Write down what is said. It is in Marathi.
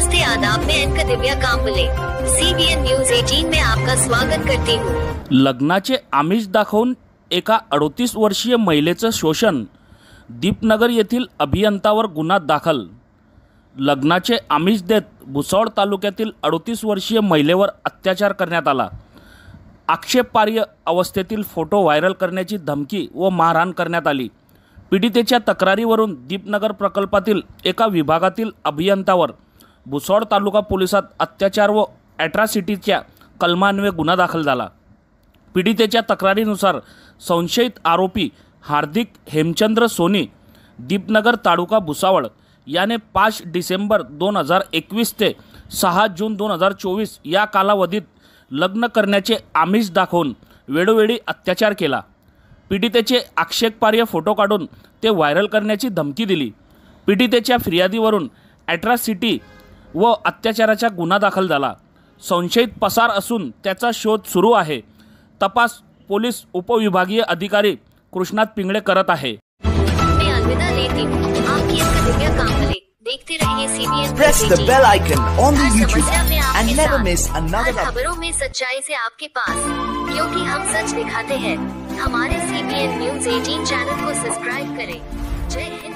नमस्ते, आदाब, मैं एंकर दिव्या कांबले CBN न्यूज 18 में आपका स्वागत करती हूँ। लग्नाचे आमिष दाखवून एका 38 वर्षीय महिलेचं शोषण, दीपनगर येथील अभियंतावर गुन्हा दाखल। लग्नाचे आमिष देत भुसावळ तालुक्यातील 38 वर्षीय महिलेवर अत्याचार करण्यात आला। आक्षेपार्ह अवस्थेतील फोटो व्हायरल करण्याची धमकी व मारहाण करण्यात आली। पीडितेच्या तक्रारीवरून दीपनगर प्रकल्पातील एका विभागातील अभियंतावर भुसावळ तालुका पोलिसात अत्याचार व ॲट्रॉसिटीच्या कलमान्वये गुन्हा दाखल झाला। पीडितेच्या तक्रारीनुसार संशयित आरोपी हार्दिक हेमचंद्र सोनी, दीपनगर तालुका भुसावळ याने 5 डिसेंबर 2021 ते 6 जून 2024 या कालावधीत लग्न करण्याचे आमिष दाखवून वेळोवेळी अत्याचार केला। पीडितेचे आक्षेपार्ह फोटो काढून ते व्हायरल करण्याची धमकी दिली। पीडितेच्या फिर्यादीवरून ॲट्रॉसिटी व अत्याचाराचा गुन्हा दाखल झाला। संशयित पसार असून त्याचा शोध सुरू आहे। तपास पोलीस उपविभागीय अधिकारी कृष्णात पिंगळे करत आहे। मैं अलविदा लेती हूँ। आपकी एंकर दिव्या कांबले। देखते रहिए CBN Press the bell icon on the her YouTube समस्या में app आपके and never साथ। miss another हर खबरों में सच्चाई से आपके पास, क्योंकि हम सच दिखाते हैं। हमारे CBN न्यूज 18 चैनल को सब्सक्राइब करें। जय हिंद।